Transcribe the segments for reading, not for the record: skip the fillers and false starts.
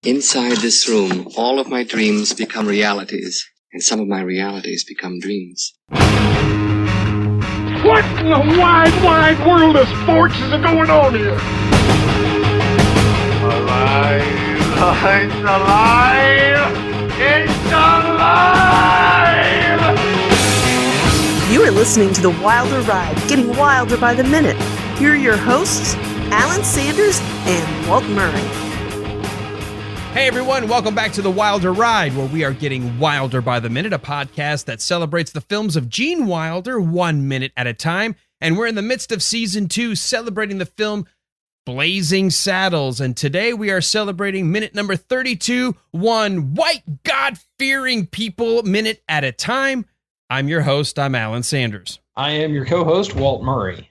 Inside this room, all of my dreams become realities, and some of my realities become dreams. What in the wide, wide world of sports is going on here? Alive! It's alive! It's alive! You are listening to The Wilder Ride, getting wilder by the minute. Here are your hosts, Alan Sanders and Walt Murray. Hey everyone, welcome back to The Wilder Ride, where we are getting wilder by the minute, a podcast that celebrates the films of Gene Wilder 1 minute at a time. And we're in the midst of season 2, celebrating the film Blazing Saddles. And today we are celebrating minute number 32, one White GodFearing people minute at a time. I'm your host, I'm Alan Sanders. I am your co-host, Walt Murray.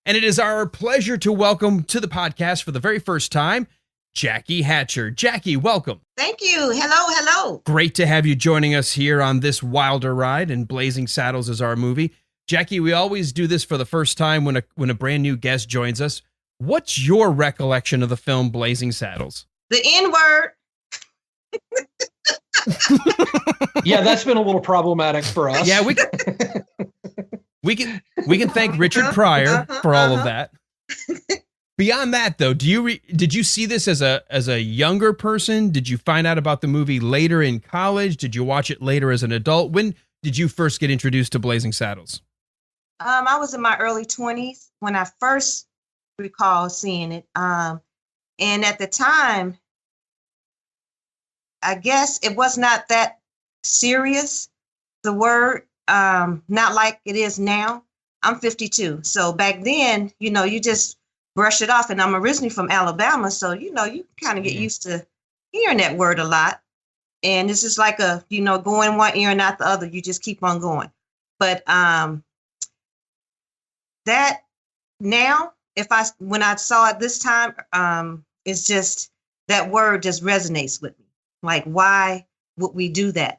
And it is our pleasure to welcome to the podcast for the very first time, Jackie Hatcher. Jackie, welcome. Thank you. Hello. Great to have you joining us here on this Wilder Ride, and Blazing Saddles is our movie. Jackie, we always do this for the first time when a brand new guest joins us. What's your recollection of the film Blazing Saddles? The N-word. Yeah, that's been a little problematic for us. Yeah, we can thank Richard Pryor for all of that. Beyond that, though, did you see this as a younger person? Did you find out about the movie later in college? Did you watch it later as an adult? When did you first get introduced to Blazing Saddles? I was in my early 20s when I first recall seeing it. And at the time, I guess it was not that serious, the word, not like it is now. I'm 52. So back then, you just brush it off. And I'm originally from Alabama. So, you kind of get used to hearing that word a lot. And it's just like going one ear and out the other. You just keep on going. But that now, when I saw it this time, it's just that word just resonates with me. Like, why would we do that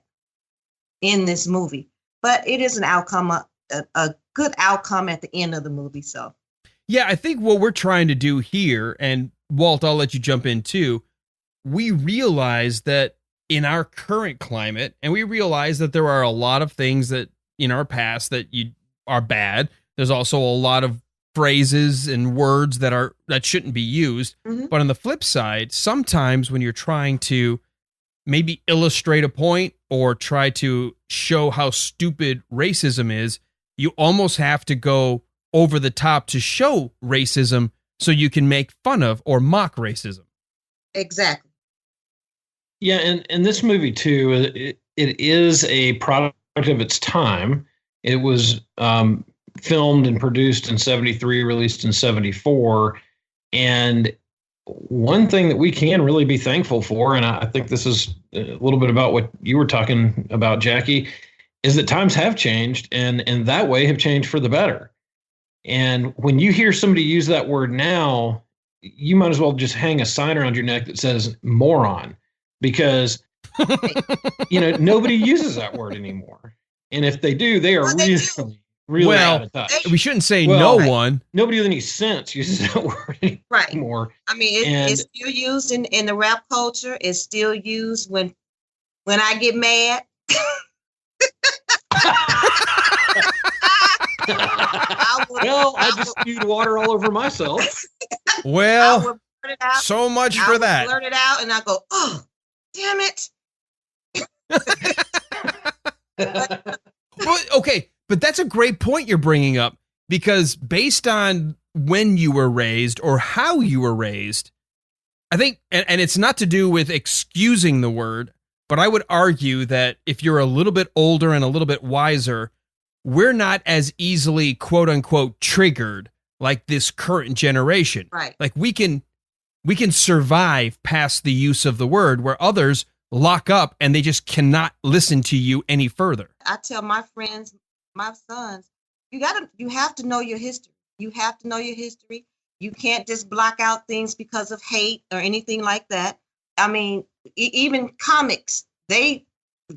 in this movie? But it is an outcome, a good outcome at the end of the movie. So. Yeah, I think what we're trying to do here, and Walt, I'll let you jump in too, we realize that in our current climate, and we realize that there are a lot of things that in our past that are bad. There's also a lot of phrases and words that shouldn't be used. Mm-hmm. But on the flip side, sometimes when you're trying to maybe illustrate a point or try to show how stupid racism is, you almost have to go over the top to show racism so you can make fun of or mock racism. Exactly. Yeah, and this movie, too, it is a product of its time. It was filmed and produced in 73, released in 74. And one thing that we can really be thankful for, and I think this is a little bit about what you were talking about, Jackie, is that times have changed and that way have changed for the better. And when you hear somebody use that word now, you might as well just hang a sign around your neck that says moron, because, nobody uses that word anymore. And if they do, they are really out of touch. We shouldn't say no one. Nobody with any sense uses that word anymore. Right. I mean, it's still used in the rap culture. It's still used when I get mad. I just spewed water all over myself. Well, so much for that. I blurt it out and I go, oh, damn it. Well, okay, but that's a great point you're bringing up, because based on when you were raised or how you were raised, I think, and it's not to do with excusing the word, but I would argue that if you're a little bit older and a little bit wiser, we're not as easily, quote unquote, triggered like this current generation. Right. Like we can survive past the use of the word, where others lock up and they just cannot listen to you any further. I tell my friends, my sons, you have to know your history. You have to know your history. You can't just block out things because of hate or anything like that. I mean, even comics, they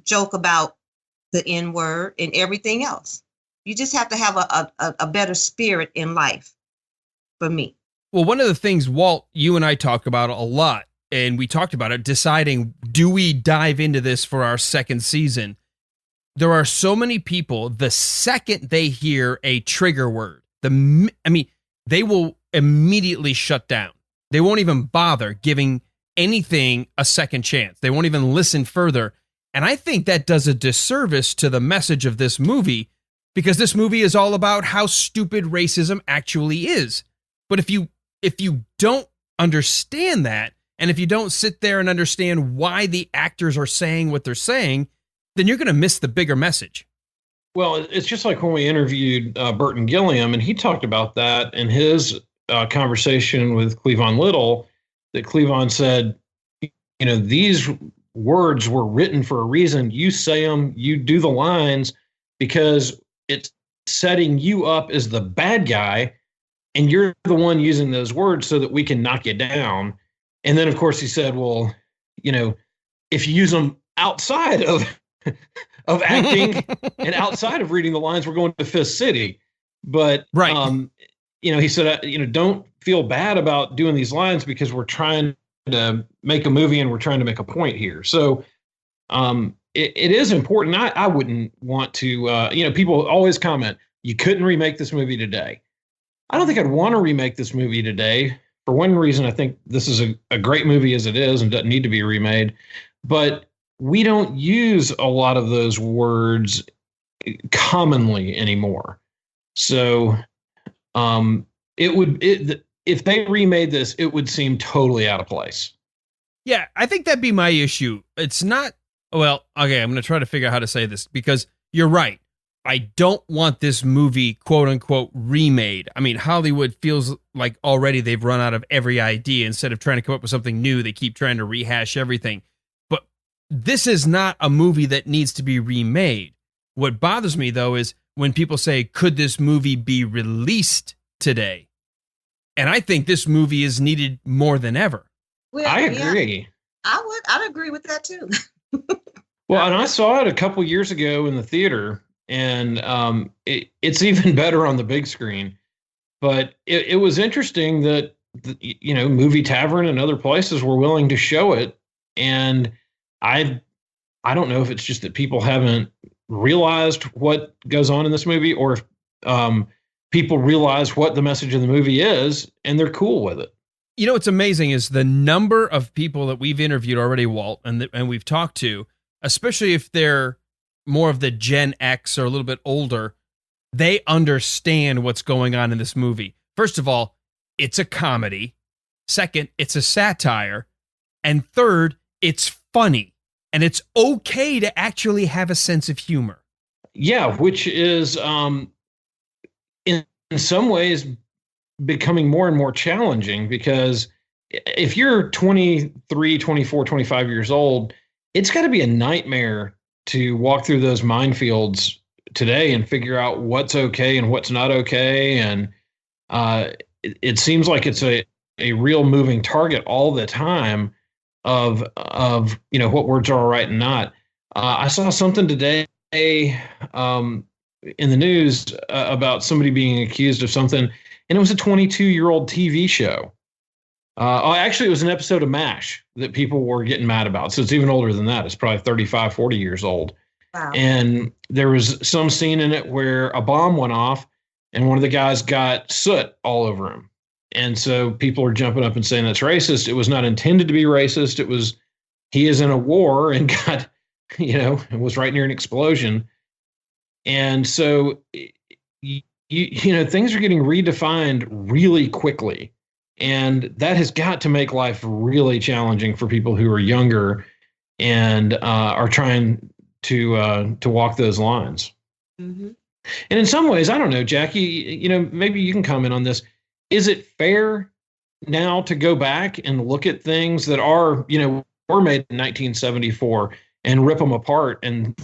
joke about the N-word and everything else. You just have to have a better spirit in life, for me. Well, one of the things, Walt, you and I talk about a lot and we talked about it, deciding, do we dive into this for our second season? There are so many people, the second they hear a trigger word, they will immediately shut down. They won't even bother giving anything a second chance. They won't even listen further. And I think that does a disservice to the message of this movie, because this movie is all about how stupid racism actually is. But if you don't understand that, and if you don't sit there and understand why the actors are saying what they're saying, then you're going to miss the bigger message. Well, it's just like when we interviewed Burton Gilliam, and he talked about that in his conversation with Cleavon Little, that Cleavon said, these words were written for a reason. You say them, you do the lines, because it's setting you up as the bad guy, and you're the one using those words so that we can knock you down. And then, of course, he said, well, if you use them outside of acting and outside of reading the lines, we're going to Fist City. But, right. He said, don't feel bad about doing these lines, because we're trying to make a movie and we're trying to make a point here. So it is important. I wouldn't want to, people always comment, you couldn't remake this movie today. I don't think I'd want to remake this movie today. For one reason, I think this is a great movie as it is and doesn't need to be remade. But we don't use a lot of those words commonly anymore. So if they remade this, it would seem totally out of place. Yeah, I think that'd be my issue. It's not, well, okay, I'm going to try to figure out how to say this, because you're right. I don't want this movie, quote unquote, remade. I mean, Hollywood feels like already they've run out of every idea. Instead of trying to come up with something new, they keep trying to rehash everything. But this is not a movie that needs to be remade. What bothers me, though, is when people say, could this movie be released today? And I think this movie is needed more than ever. Well, I agree. Yeah, I'd agree with that too. Well, and I saw it a couple years ago in the theater, and it's even better on the big screen. But it was interesting that Movie Tavern and other places were willing to show it, and I don't know if it's just that people haven't realized what goes on in this movie, or if people realize what the message of the movie is, and they're cool with it. What's amazing is the number of people that we've interviewed already, Walt, and we've talked to, especially if they're more of the Gen X or a little bit older, they understand what's going on in this movie. First of all, it's a comedy. Second, it's a satire. And third, it's funny. And it's okay to actually have a sense of humor. Yeah, which is in some ways becoming more and more challenging, because if you're 23, 24, 25 years old, it's got to be a nightmare to walk through those minefields today and figure out what's okay and what's not okay. And it seems like it's a real moving target all the time of what words are all right and not. I saw something today in the news about somebody being accused of something, and it was a 22-year-old TV show. Actually, it was an episode of MASH that people were getting mad about. So it's even older than that. It's probably 35, 40 years old. Wow. And there was some scene in it where a bomb went off and one of the guys got soot all over him. And so people are jumping up and saying that's racist. It was not intended to be racist. It was, he is in a war and got, was right near an explosion. And so, things are getting redefined really quickly. And that has got to make life really challenging for people who are younger and are trying to walk those lines. Mm-hmm. And in some ways, I don't know, Jackie, maybe you can comment on this. Is it fair now to go back and look at things that are, were made in 1974 and rip them apart and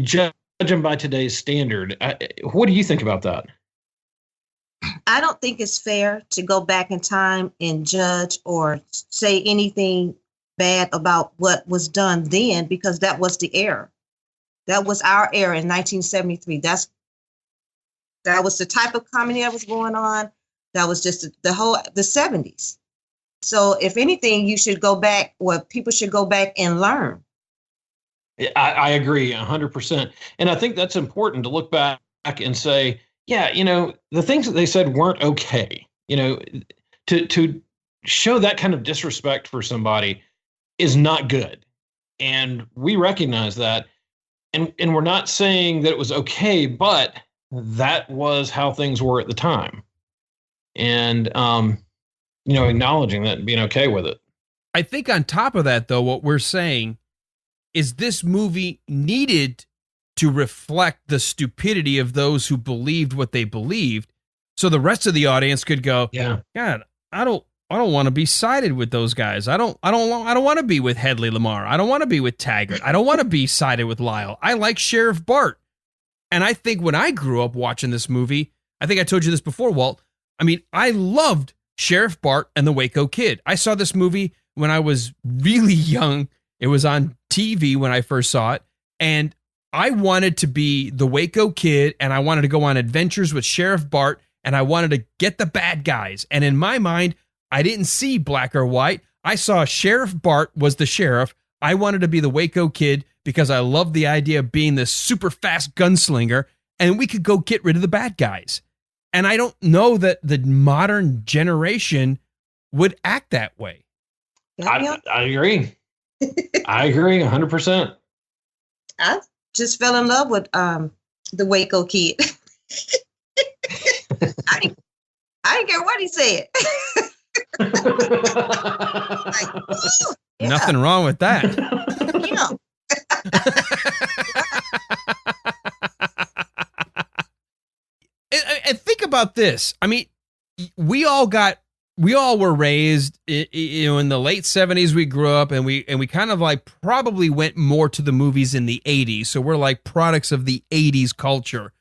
judge them by today's standard? What do you think about that? I don't think it's fair to go back in time and judge or say anything bad about what was done then, because that was the era. That was our era in 1973. That was the type of comedy that was going on. That was just the 70s. So if anything, you should go back, well, people should go back and learn. I agree 100%. And I think that's important to look back and say, yeah, the things that they said weren't okay. To show that kind of disrespect for somebody is not good. And we recognize that. And we're not saying that it was okay, but that was how things were at the time. And, acknowledging that and being okay with it. I think on top of that, though, what we're saying is this movie needed to reflect the stupidity of those who believed what they believed, so the rest of the audience could go, yeah, God, I don't want to be sided with those guys. I don't want to be with Hedley Lamar. I don't want to be with Taggart. I don't want to be sided with Lyle. I like Sheriff Bart. And I think when I grew up watching this movie, I think I told you this before, Walt. I mean, I loved Sheriff Bart and the Waco Kid. I saw this movie when I was really young. It was on TV when I first saw it. And I wanted to be the Waco Kid, and I wanted to go on adventures with Sheriff Bart, and I wanted to get the bad guys. And in my mind, I didn't see black or white. I saw Sheriff Bart was the sheriff. I wanted to be the Waco Kid because I loved the idea of being this super fast gunslinger, and we could go get rid of the bad guys. And I don't know that the modern generation would act that way. I agree. I agree 100%. I just fell in love with the Waco Kid. I didn't care what he said. Yeah. Nothing wrong with that. Yeah. And think about this. I mean, we all were raised, in the late 70s. We grew up, and we kind of like probably went more to the movies in the 80s. So we're like products of the 80s culture.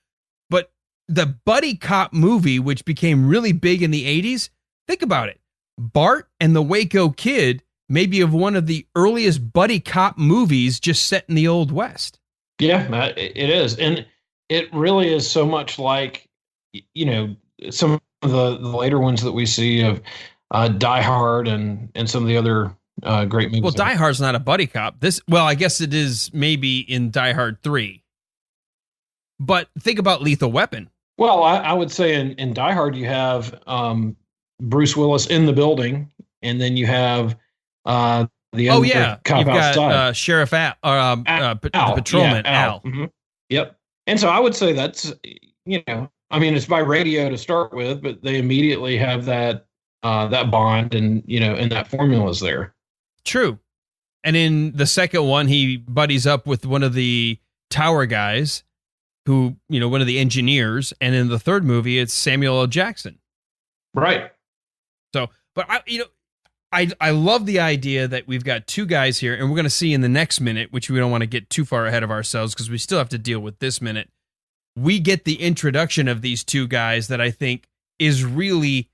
But the buddy cop movie, which became really big in the 80s, think about it. Bart and the Waco Kid may be of one of the earliest buddy cop movies just set in the Old West. Yeah, it is. And it really is so much like, some of the later ones that we see of Die Hard and some of the other great movies. Well, Die Hard's not a buddy cop. I guess it is maybe in Die Hard 3. But think about Lethal Weapon. Well, I would say in Die Hard you have Bruce Willis in the building, and then you have the other cop you've outside. Got Sheriff Al, the patrolman Al. Mm-hmm. Yep. And so I would say that's, it's by radio to start with, but they immediately have that bond, and and that formula is there. True. And in the second one, he buddies up with one of the tower guys, who one of the engineers, and in the third movie, it's Samuel L. Jackson. Right. So, but I love the idea that we've got two guys here, and we're going to see in the next minute, which we don't want to get too far ahead of ourselves because we still have to deal with this minute. We get the introduction of these two guys that I think is really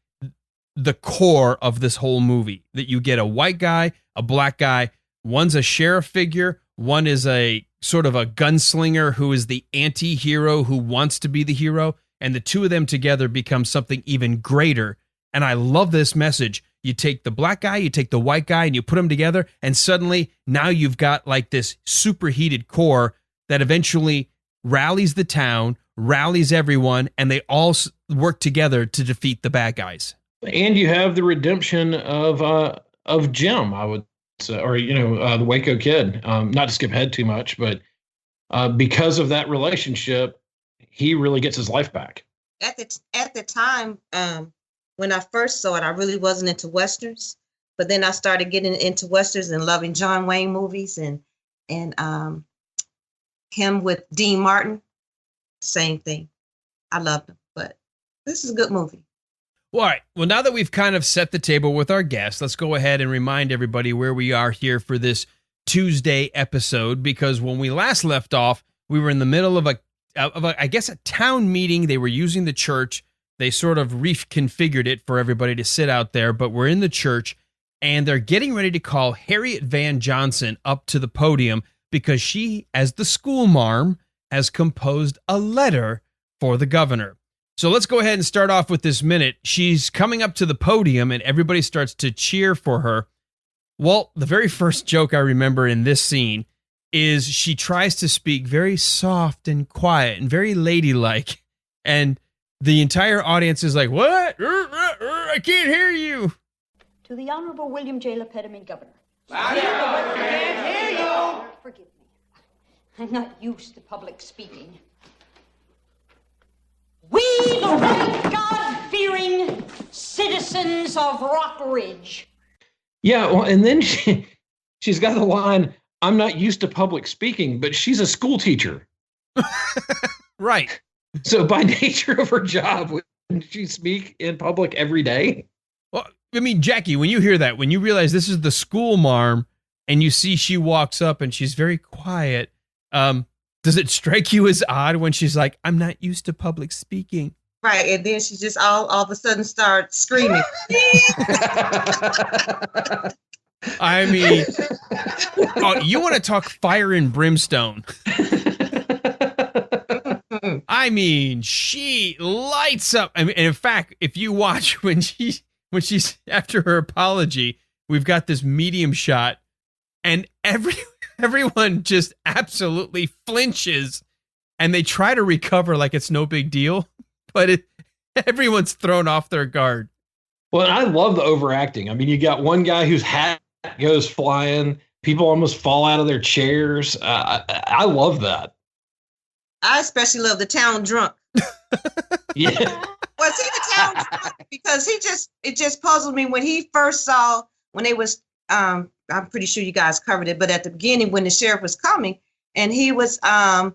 the core of this whole movie. That you get a white guy, a black guy, one's a sheriff figure, one is a sort of a gunslinger who is the anti-hero who wants to be the hero, and the two of them together become something even greater. And I love this message. You take the black guy, you take the white guy, and you put them together, and suddenly now you've got like this superheated core that eventually rallies the town, rallies everyone, and they all work together to defeat the bad guys. And you have the redemption of Jim, I would say, or the Waco Kid. Not to skip ahead too much, but because of that relationship, he really gets his life back. At the time, when I first saw it, I really wasn't into Westerns, but then I started getting into Westerns and loving John Wayne movies and him with Dean Martin, same thing. I loved him, but this is a good movie. Well, all right. Well, now that we've kind of set the table with our guests, let's go ahead and remind everybody where we are here for this Tuesday episode, because when we last left off, we were in the middle of a town meeting. They were using the church. They sort of reconfigured it for everybody to sit out there, but we're in the church, and they're getting ready to call Harriet Van Johnson up to the podium because she, as the school marm, has composed a letter for the governor. So let's go ahead and start off with this minute. She's coming up to the podium and everybody starts to cheer for her. Walt, the very first joke I remember in this scene is she tries to speak very soft and quiet and very ladylike. And the entire audience is like, what? I can't hear you. To the Honorable William J. Lepedimint, Governor. Forgive me. I'm not used to public speaking. We, the White God-fearing citizens of Rock Ridge. Yeah, well, and then she's got the line, I'm not used to public speaking, but she's a school teacher. Right. So by nature of her job, wouldn't she speak in public every day? Well, I mean, Jackie, when you hear that, when you realize this is the school marm and you see she walks up and she's very quiet, does it strike you as odd when she's like, I'm not used to public speaking? Right, and then she just all of a sudden starts screaming. I mean, you want to talk fire and brimstone. I mean, she lights up. I mean, and in fact, if you watch when she's after her apology, we've got this medium shot and everyone just absolutely flinches and they try to recover like it's no big deal, but everyone's thrown off their guard. Well, and I love the overacting. I mean, you got one guy whose hat goes flying. People almost fall out of their chairs. I love that. I especially love the town drunk. Yeah. Was he the town drunk? Because it just puzzled me when he first saw, when they was, I'm pretty sure you guys covered it, but at the beginning when the sheriff was coming and he was on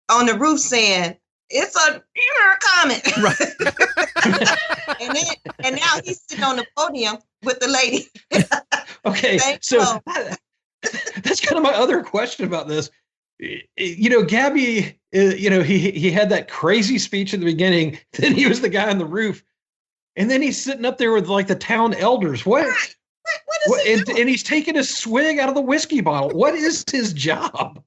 the roof saying, it's a comment. Right. and now he's sitting on the podium with the lady. Okay, so that's kind of my other question about this. You know, Gabby, he had that crazy speech at the beginning. Then he was the guy on the roof. And then he's sitting up there with like the town elders. What is he doing? And he's taking a swig out of the whiskey bottle. What is his job?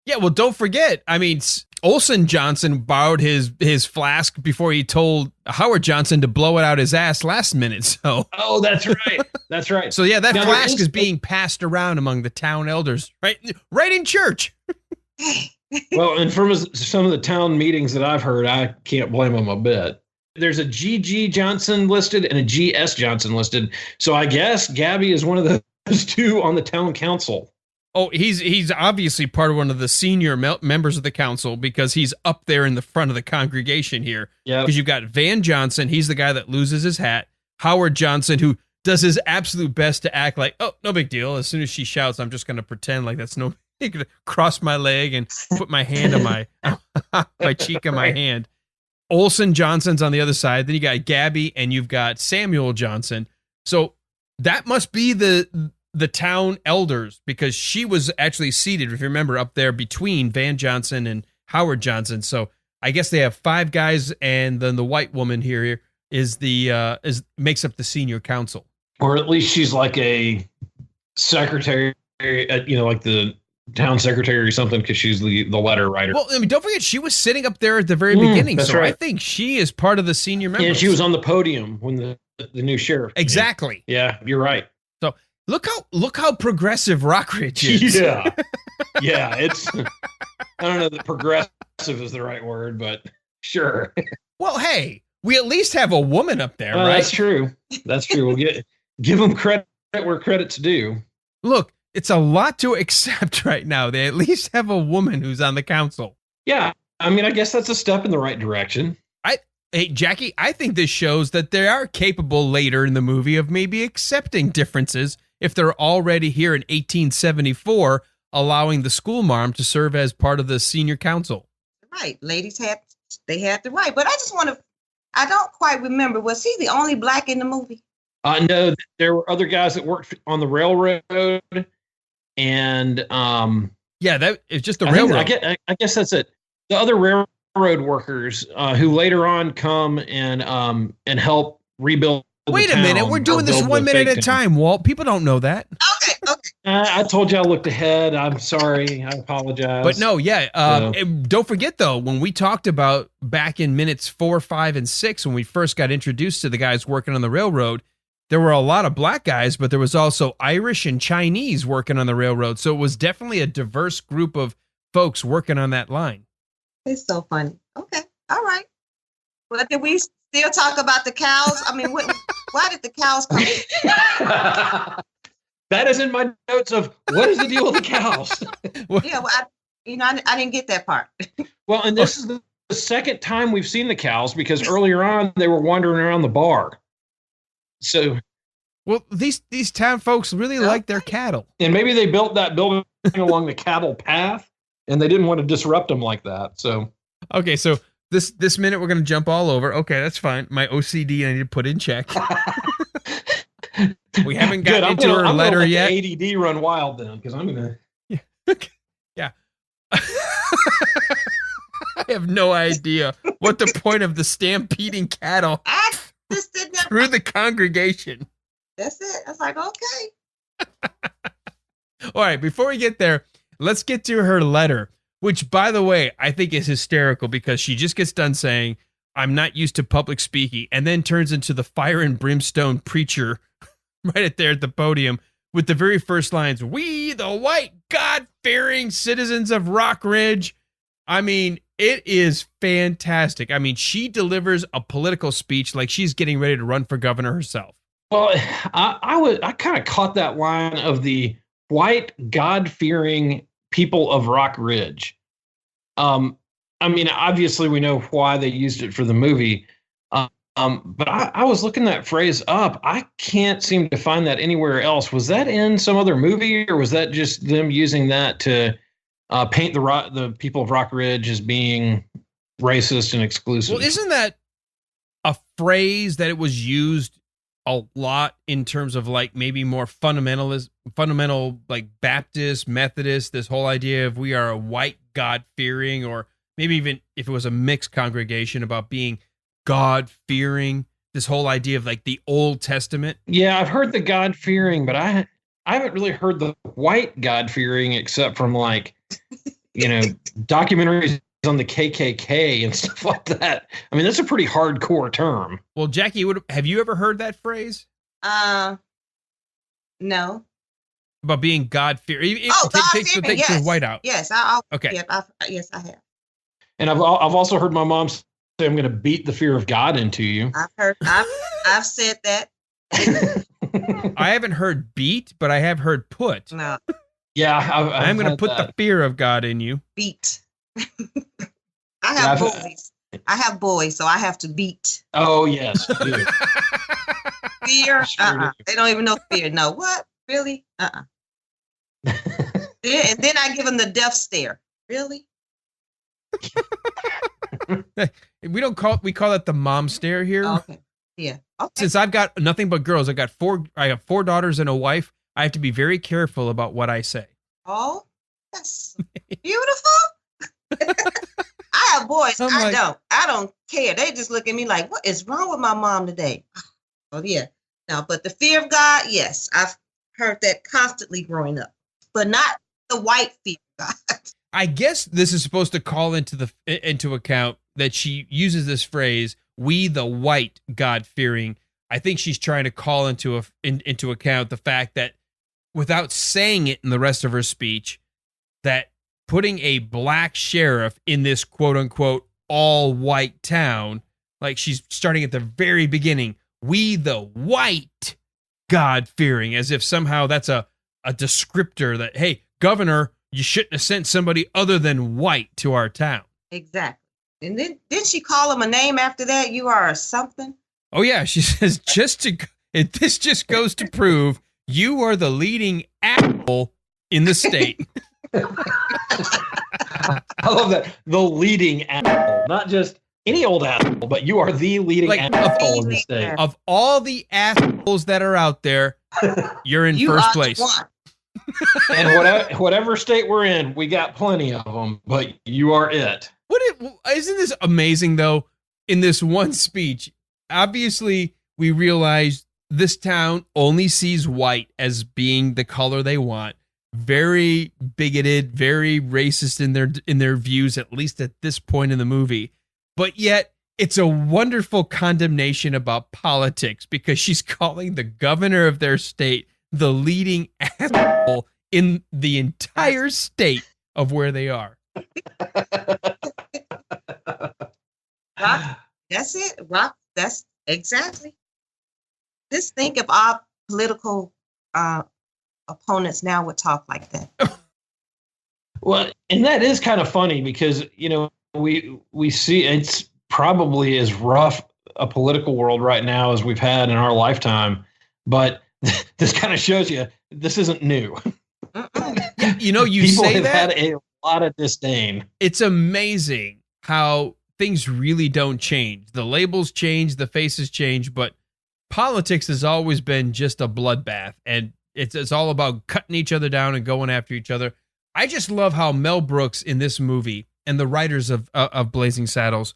Yeah, well, don't forget. I mean, Olson Johnson borrowed his flask before he told Howard Johnson to blow it out his ass last minute. So. Oh, that's right. That's right. So yeah, that flask is being passed around among the town elders, right in church. Well, and from some of the town meetings that I've heard, I can't blame them a bit. There's a G.G. Johnson listed and a G.S. Johnson listed. So I guess Gabby is one of those two on the town council. Oh, he's obviously part of one of the senior members of the council because he's up there in the front of the congregation here. Yeah. Because you've got Van Johnson. He's the guy that loses his hat. Howard Johnson, who does his absolute best to act like, oh, no big deal. As soon as she shouts, I'm just going to pretend like that's no big. Cross my leg and put my hand on my cheek on my hand. Olson Johnson's on the other side. Then you got Gabby and you've got Samuel Johnson. So that must be the town elders, because she was actually seated, if you remember, up there between Van Johnson and Howard Johnson. So I guess they have 5 guys, and then the white woman here makes up the senior council. Or at least she's like a secretary, like the town secretary or something, because she's the letter writer. Well, I mean, don't forget, she was sitting up there at the very beginning. That's so right. I think she is part of the senior members. And she was on the podium when the new sheriff came. Exactly. Yeah, you're right. So look how progressive Rockridge is. Yeah. Yeah, it's I don't know that progressive is the right word, but sure. Well, hey, we at least have a woman up there, right? That's true. That's true. We'll give them credit where credit's due. Look, it's a lot to accept right now. They at least have a woman who's on the council. Yeah. I mean, I guess that's a step in the right direction. Hey, Jackie, I think this shows that they are capable later in the movie of maybe accepting differences if they're already here in 1874, allowing the school marm to serve as part of the senior council. Right. Ladies had the right. But I don't quite remember. Was he the only black in the movie? No, there were other guys that worked on the railroad, and yeah, that is just the railroad. I guess that's it. The other railroad workers who later on come and help rebuild. Wait a minute, we're doing this 1 minute at a time, Walt. People don't know that. Okay. I told you I looked ahead. I'm sorry. I apologize. But no, yeah. Don't forget, though, when we talked about back in minutes 4, 5, and 6, when we first got introduced to the guys working on the railroad, there were a lot of black guys, but there was also Irish and Chinese working on the railroad. So it was definitely a diverse group of folks working on that line. It's so funny. Okay. All right. Well, did we still talk about the cows? I mean, why did the cows come? That is in my notes of what is the deal with the cows? Yeah, well, I didn't get that part. Well, and this is the second time we've seen the cows because earlier on they were wandering around the bar. So, well, these town folks really like their cattle, and maybe they built that building along the cattle path, and they didn't want to disrupt them like that. So, okay, so this minute we're gonna jump all over. Okay, that's fine. My OCD I need to put in check. We haven't gotten into her letter yet. The ADD run wild then, because I'm gonna. Yeah. I have no idea what the point of the stampeding cattle I just didn't know. through the congregation. That's it. I was like, okay. All right, before we get there, let's get to her letter, which, by the way, I think is hysterical because she just gets done saying, "I'm not used to public speaking," and then turns into the fire and brimstone preacher right there at the podium with the very first lines, "We, the white God-fearing citizens of Rock Ridge." I mean, it is fantastic. I mean, she delivers a political speech like she's getting ready to run for governor herself. Well, I kind of caught that line of the white God-fearing people of Rock Ridge. I mean, obviously we know why they used it for the movie. But I was looking that phrase up. I can't seem to find that anywhere else. Was that in some other movie, or was that just them using that to paint the people of Rock Ridge as being racist and exclusive? Well, isn't that a phrase that it was used a lot in terms of like maybe more fundamental like Baptist, Methodist, this whole idea of we are a white God-fearing, or maybe even if it was a mixed congregation about being God-fearing, this whole idea of like the Old Testament? Yeah, I've heard the God-fearing, but I haven't really heard the white God-fearing except from like, documentaries on the KKK and stuff like that. I mean, that's a pretty hardcore term. Well, Jackie, have you ever heard that phrase? No. About being God-fearing. God-fearing, take yes. the white out. Yes, okay. Yeah, yes, I have. And I've also heard my mom say, "I'm going to beat the fear of God into you." I've said that. I haven't heard beat, but I have heard put. No. Yeah, I'm going to put the fear of God in you. Beat. I have boys. I have boys, so I have to beat. Oh yes. Fear? They don't even know fear. No, what? Really? And then I give them the death stare. Really? We call it the mom stare here. Okay. Yeah. Okay. Since I've got nothing but girls, I have 4 daughters and a wife. I have to be very careful about what I say. Oh, that's beautiful. I have boys. I don't care. They just look at me like, what is wrong with my mom today? Oh yeah. No, but the fear of God, yes, I've heard that constantly growing up, but not the white fear of God. I guess this is supposed to call into account that she uses this phrase, "We the white God-fearing." I think she's trying to call into account the fact that without saying it in the rest of her speech, that putting a black sheriff in this quote unquote all white town, like she's starting at the very beginning, "We the white God-fearing," as if somehow that's a descriptor that, hey, governor, you shouldn't have sent somebody other than white to our town. Exactly. And then didn't she call him a name after that? You are something. Oh yeah, she says this just goes to prove you are the leading apple in the state. I love that. The leading apple, not just any old apple, but you are the leading apple in the state. Of all the apples that are out there, you're in first place. And whatever state we're in, we got plenty of them, but you are it. Isn't this amazing though? In this one speech, obviously we realize this town only sees white as being the color they want. Very bigoted, very racist in their views, at least at this point in the movie. But yet, it's a wonderful condemnation about politics because she's calling the governor of their state the leading asshole in the entire state of where they are. Rock, that's it. Rock, that's exactly. Just think if our political opponents now would talk like that. Well, and that is kind of funny because, we see it's probably as rough a political world right now as we've had in our lifetime. But this kind of shows you this isn't new. You People say have that had a lot of disdain. It's amazing how things really don't change. The labels change, the faces change, but politics has always been just a bloodbath, and it's all about cutting each other down and going after each other. I just love how Mel Brooks in this movie and the writers of Blazing Saddles,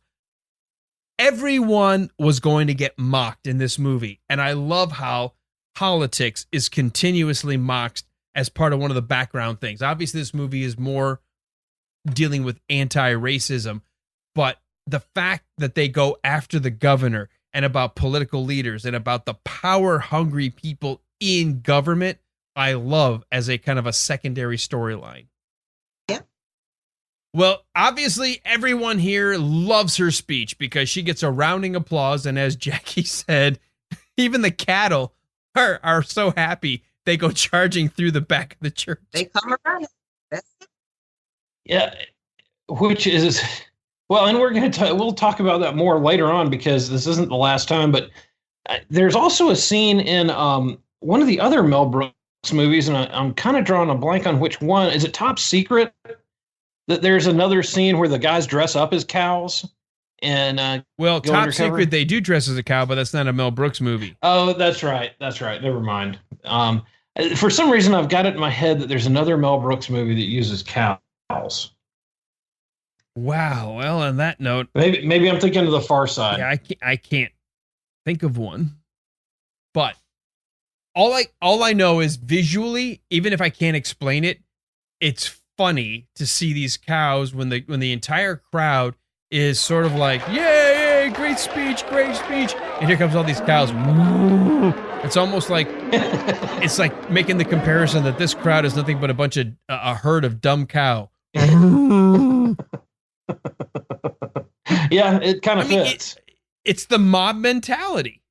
everyone was going to get mocked in this movie, and I love how politics is continuously mocked as part of one of the background things. Obviously, this movie is more dealing with anti-racism, but the fact that they go after the governor and about political leaders and about the power-hungry people in government, I love as a kind of a secondary storyline. Yeah. Well, obviously, everyone here loves her speech because she gets a rounding applause, and as Jackie said, even the cattle are so happy they go charging through the back of the church. They come around. That's it. Yeah, which is, well, and we'll talk about that more later on because this isn't the last time, but there's also a scene in one of the other Mel Brooks movies, and I'm kind of drawing a blank on which one. Is it Top Secret? That there's another scene where the guys dress up as cows and well, go Top undercover? Secret, they do dress as a cow, but that's not a Mel Brooks movie. Oh, that's right. Never mind. For some reason, I've got it in my head that there's another Mel Brooks movie that uses cows. Wow. Well, on that note, Maybe I'm thinking of The Far Side. yeah, I can't think of one. But all I know is visually, even if I can't explain it, it's funny to see these cows when the entire crowd is sort of like, yay, great speech, and here comes all these cows. It's almost like it's like making the comparison that this crowd is nothing but a bunch of a herd of dumb cow. Yeah, it kind of fits. It's the mob mentality.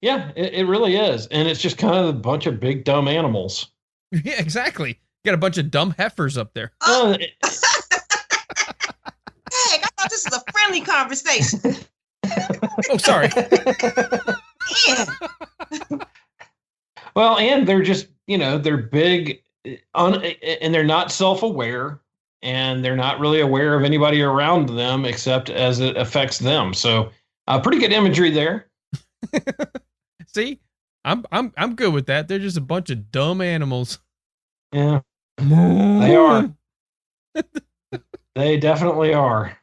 Yeah, it really is. And it's just kind of a bunch of big, dumb animals. Yeah, exactly. You got a bunch of dumb heifers up there. Oh. Heck, I thought this was a friendly conversation. Oh, sorry. Yeah. Well, and they're just, they're big and they're not self-aware, and they're not really aware of anybody around them except as it affects them. So pretty good imagery there. See, I'm good with that. They're just a bunch of dumb animals. Yeah, they are. They definitely are.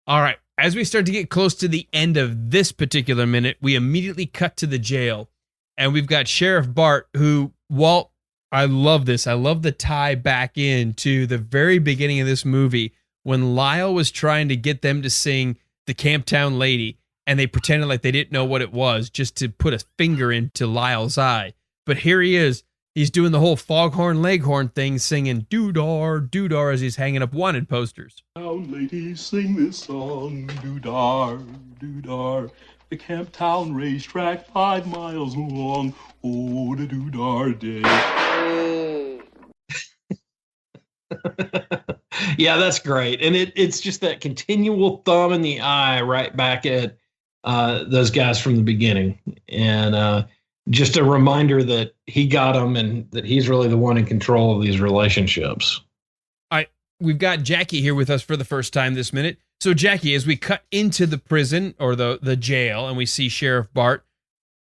All right. As we start to get close to the end of this particular minute, we immediately cut to the jail, and we've got Sheriff Bart, who, Walt, I love this. I love the tie back in to the very beginning of this movie when Lyle was trying to get them to sing The Camptown Lady, and they pretended like they didn't know what it was just to put a finger into Lyle's eye. But here he is. He's doing the whole foghorn leghorn thing, singing doo-dar, doo-dar as he's hanging up wanted posters. Town ladies sing this song, doo-dar, doo-dar. The Camptown racetrack 5 miles long. Oh, the doo-dar day. Yeah, that's great. And it's just that continual thumb in the eye right back at those guys from the beginning. And just a reminder that he got them and that he's really the one in control of these relationships. We've got Jackie here with us for the first time this minute. So, Jackie, as we cut into the prison or the jail and we see Sheriff Bart,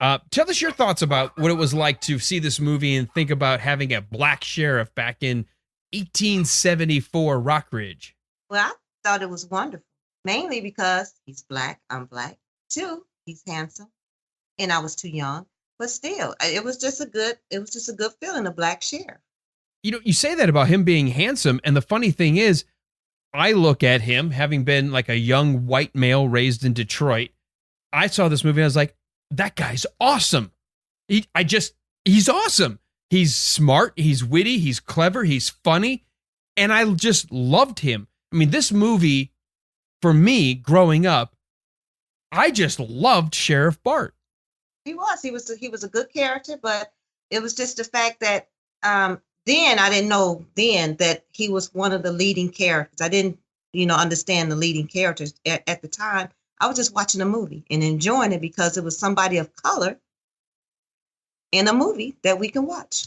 tell us your thoughts about what it was like to see this movie and think about having a black sheriff back in 1874 Rockridge. Well, I thought it was wonderful, mainly because he's black, I'm black. 2, he's handsome, and I was too young. but still, it was just a good feeling, a black sheriff. You know, you say that about him being handsome, and the funny thing is, I look at him having been like a young white male raised in Detroit. I saw this movie and I was like, that guy's awesome. He's awesome. He's smart, he's witty, he's clever, he's funny, and I just loved him. I mean, this movie, for me, growing up, I just loved Sheriff Bart. He was a good character, but it was just the fact that then I didn't know then that he was one of the leading characters. I didn't, understand the leading characters at the time. I was just watching a movie and enjoying it because it was somebody of color in a movie that we can watch.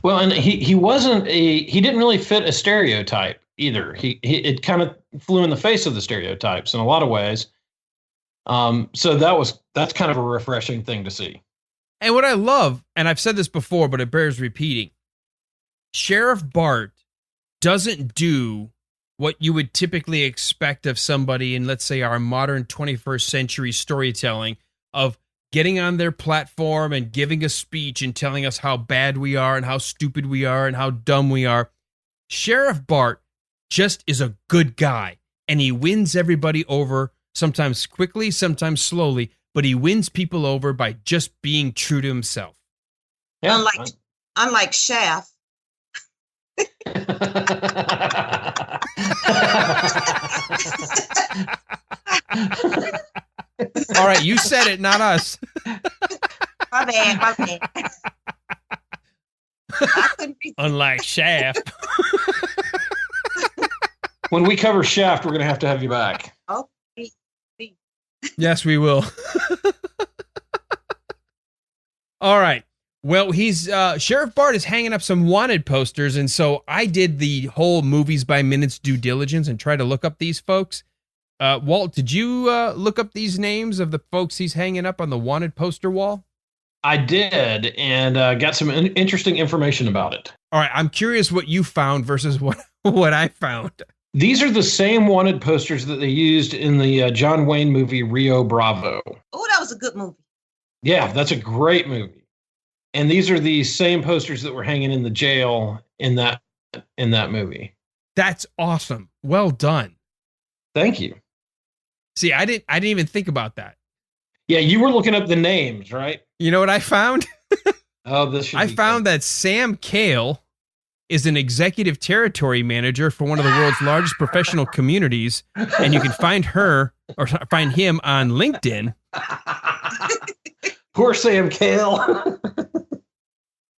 Well, and he didn't really fit a stereotype either. It kind of flew in the face of the stereotypes in a lot of ways. So that's kind of a refreshing thing to see. And what I love, and I've said this before, but it bears repeating, Sheriff Bart doesn't do what you would typically expect of somebody in, let's say, our modern 21st century storytelling of getting on their platform and giving a speech and telling us how bad we are and how stupid we are and how dumb we are. Sheriff Bart just is a good guy, and he wins everybody over, sometimes quickly, sometimes slowly, but he wins people over by just being true to himself. Yeah. Unlike Shaft. All right, you said it, not us. My bad. I couldn't be. Unlike Shaft. When we cover Shaft, we're going to have you back. Oh, yes, we will. All right. Well, he's Sheriff Bart is hanging up some wanted posters, and so I did the whole movies by minutes due diligence and tried to look up these folks. Walt, did you look up these names of the folks he's hanging up on the wanted poster wall? I did, and got some interesting information about it. All right, I'm curious what you found versus what I found. These are the same wanted posters that they used in the John Wayne movie Rio Bravo. Oh, that was a good movie. Yeah, that's a great movie. And these are the same posters that were hanging in the jail in that movie. That's awesome. Well done. Thank you. See, I didn't even think about that. Yeah, you were looking up the names, right? You know what I found? Oh, I found that Sam Cale is an executive territory manager for one of the world's largest professional communities, and you can find him on LinkedIn. Poor Sam Cale.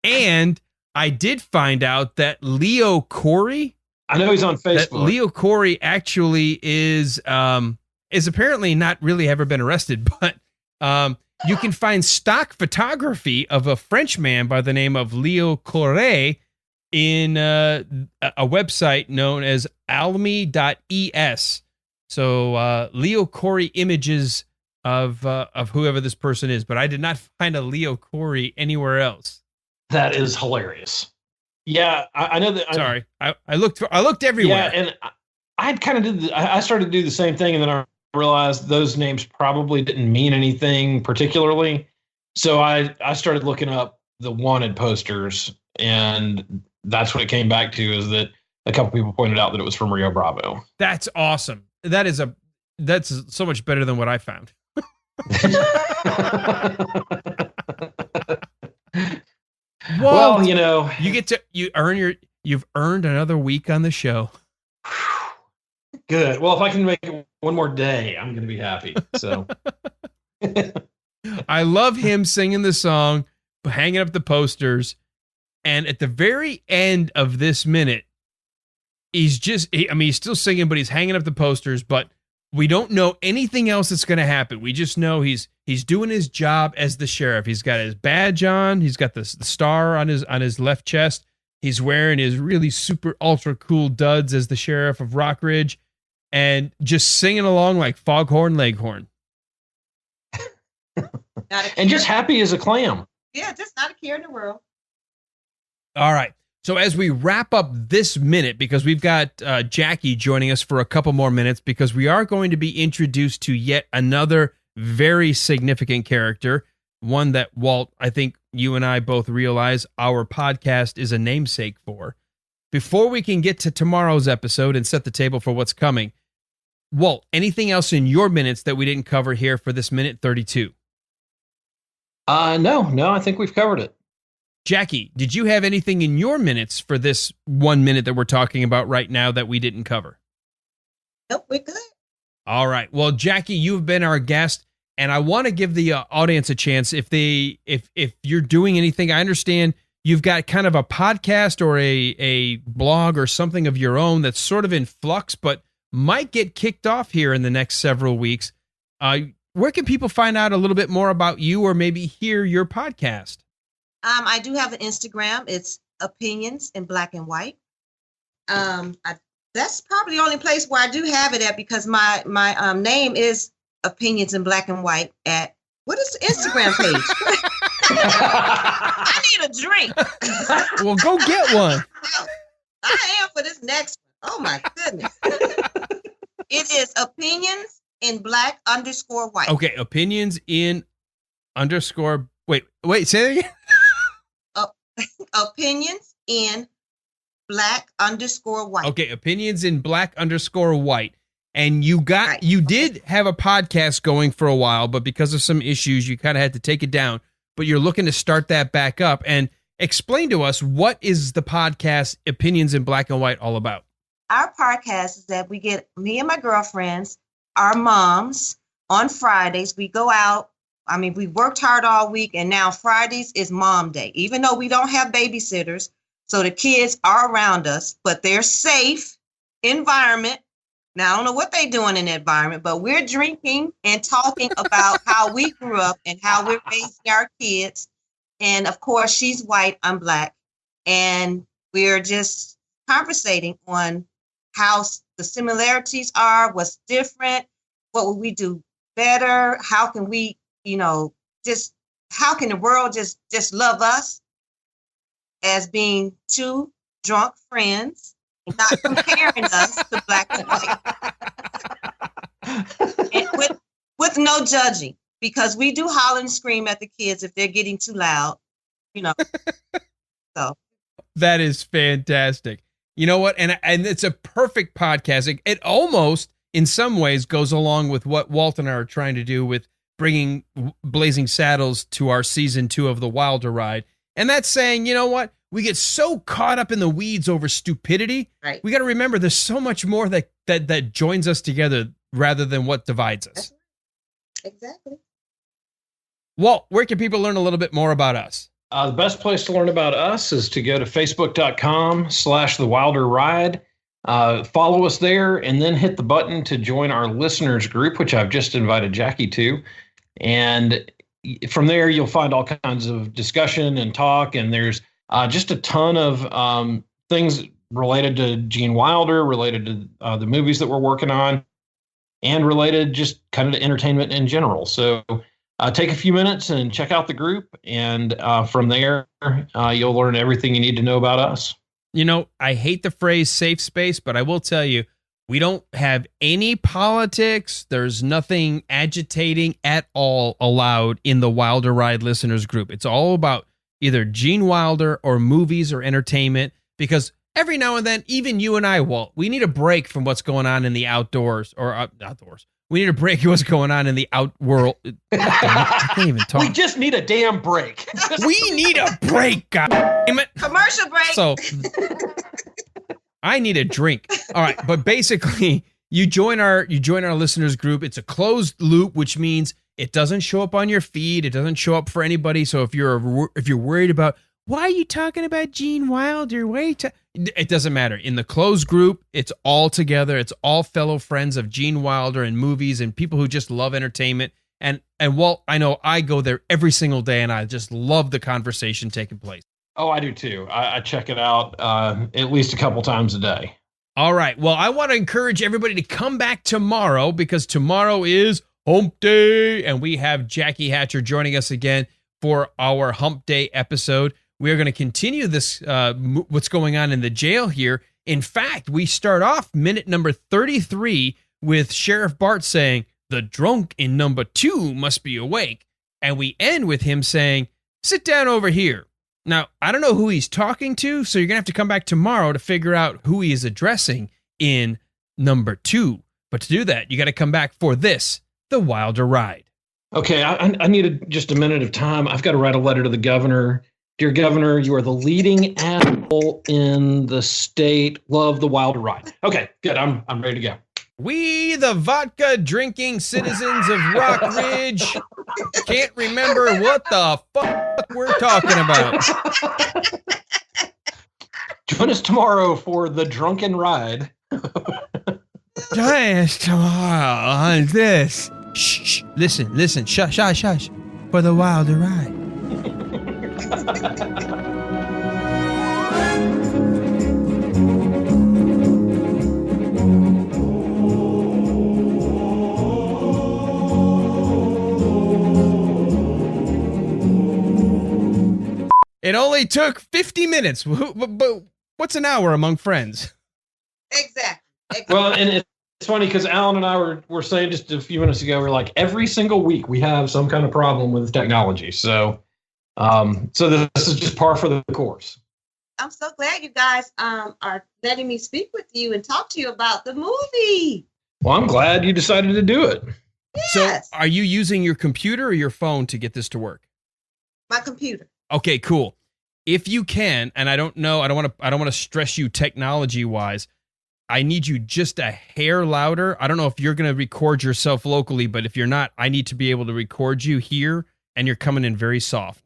And I did find out that Leo Corey, I know he's on Facebook. That Leo Corey actually is apparently not really ever been arrested, but you can find stock photography of a French man by the name of Leo Corey in a website known as almy.es. So Leo Corey images of whoever this person is, but I did not find a Leo Corey anywhere else. That is hilarious. Yeah, I know that. Sorry, I looked everywhere. Yeah, and I started to do the same thing, and then I realized those names probably didn't mean anything particularly. So I started looking up the wanted posters, and that's what it came back to, is that a couple people pointed out that it was from Rio Bravo. That's awesome. That's so much better than what I found. Well, you've earned another week on the show. Good. Well, if I can make it one more day, I'm going to be happy. So I love him singing the song, hanging up the posters. And at the very end of this minute, he's still singing, but he's hanging up the posters, but we don't know anything else that's going to happen. We just know he's doing his job as the sheriff. He's got his badge on. He's got the star on his left chest. He's wearing his really super ultra cool duds as the sheriff of Rockridge, and just singing along like Foghorn Leghorn. And just happy as a clam. Yeah, just not a care in the world. All right. So as we wrap up this minute, because we've got Jackie joining us for a couple more minutes, because we are going to be introduced to yet another very significant character. one that, Walt, I think you and I both realize our podcast is a namesake for. Before we can get to tomorrow's episode and set the table for what's coming, Walt, anything else in your minutes that we didn't cover here for this minute 32? No, I think we've covered it. Jackie, did you have anything in your minutes for this 1 minute that we're talking about right now that we didn't cover? Nope, we're good. All right. Well, Jackie, you've been our guest, and I want to give the audience a chance. If you're doing anything, I understand you've got kind of a podcast or a blog or something of your own that's sort of in flux, but might get kicked off here in the next several weeks. Where can people find out a little bit more about you or maybe hear your podcast? I do have an Instagram. It's Opinions in Black and White. That's probably the only place where I do have it at, because my name is Opinions in Black and White at, what is the Instagram page? I need a drink. Well, go get one. I am for this next one. Oh my goodness. It is Opinions in Black _White. Okay, Opinions in _ Wait, say that again. Opinions in Black _White. Okay, Opinions in Black _White. And you did have a podcast going for a while, but because of some issues, you kind of had to take it down. But you're looking to start that back up. And explain to us, what is the podcast Opinions in Black and White all about? Our podcast is that we get, me and my girlfriends, our moms, on Fridays. We go out. I mean, we worked hard all week, and now Fridays is Mom Day, even though we don't have babysitters. So the kids are around us, but they're safe environment. Now, I don't know what they're doing in the environment, but we're drinking and talking about how we grew up and how we're raising our kids. And of course, she's white, I'm Black. And we're just conversating on how the similarities are, what's different, what would we do better, how can we, how can the world just love us as being two drunk friends, not comparing us to Black and white. And with no judging, because we do holler and scream at the kids if they're getting too loud, So that is fantastic. You know what? And it's a perfect podcast. It almost, in some ways, goes along with what Walt and I are trying to do with bringing Blazing Saddles to our season 2 of the Wilder Ride. And that's saying, you know what? We get so caught up in the weeds over stupidity. Right. We got to remember there's so much more that joins us together rather than what divides us. Exactly. Walt, where can people learn a little bit more about us? The best place to learn about us is to go to facebook.com/The Wilder Ride. Follow us there, and then hit the button to join our listeners group, which I've just invited Jackie to. And from there, you'll find all kinds of discussion and talk. And there's just a ton of things related to Gene Wilder, related to the movies that we're working on, and related just kind of to entertainment in general. So take a few minutes and check out the group. And from there, you'll learn everything you need to know about us. I hate the phrase safe space, but I will tell you, we don't have any politics. There's nothing agitating at all allowed in the Wilder Ride listeners group. It's all about either Gene Wilder or movies or entertainment, because every now and then, even you and I, Walt, we need a break from what's going on in the outdoors or outdoors. We need a break from what's going on in the out world. I can't even talk. We just need a damn break. We need a break, God damn it. Commercial break. So I need a drink. All right, but basically, you join our listeners group. It's a closed loop, which means it doesn't show up on your feed. It doesn't show up for anybody. So if you're worried about, why are you talking about Gene Wilder? It doesn't matter. In the closed group, it's all together. It's all fellow friends of Gene Wilder and movies and people who just love entertainment. And Walt, I know I go there every single day, and I just love the conversation taking place. Oh, I do too. I check it out at least a couple times a day. All right. Well, I want to encourage everybody to come back tomorrow, because tomorrow is Hump Day, and we have Jackie Hatcher joining us again for our Hump Day episode. We are going to continue this, what's going on in the jail here. In fact, we start off minute number 33 with Sheriff Bart saying, "The drunk in number 2 must be awake." And we end with him saying, sit down over here. Now, I don't know who he's talking to, so you're going to have to come back tomorrow to figure out who he is addressing in number 2. But to do that, you got to come back for this, The Wilder Ride. Okay, I needed just a minute of time. I've got to write a letter to the governor. Dear Governor, you are the leading asshole in the state. Love The Wilder Ride. Okay, good. I'm ready to go. We, the vodka-drinking citizens of Rock Ridge, can't remember what the fuck we're talking about. Join us tomorrow for The Drunken Ride. Join us tomorrow on this. Shh, listen, shush, for The Wilder Ride. It only took 50 minutes, but what's an hour among friends? Exactly. Well, and it's funny because Alan and I were saying just a few minutes ago, we're like, every single week we have some kind of problem with technology. So this is just par for the course. I'm so glad you guys are letting me speak with you and talk to you about the movie. Well, I'm glad you decided to do it. Yes. So are you using your computer or your phone to get this to work? My computer. Okay, cool. If you can, and I don't want to stress you technology wise, I need you just a hair louder. I don't know if you're going to record yourself locally, but if you're not, I need to be able to record you here, and you're coming in very soft.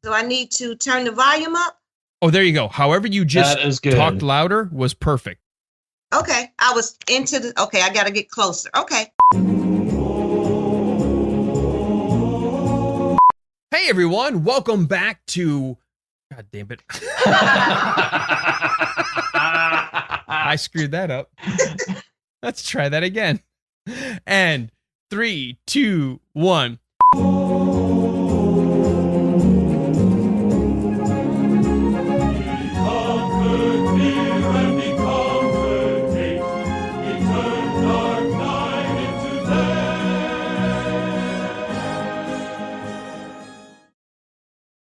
So I need to turn the volume up? Oh, there you go. However you just talked louder was perfect. Okay. I got to get closer. Okay. Hey, everyone. Welcome back to... God damn it. I screwed that up. Let's try that again. And 3, 2, 1.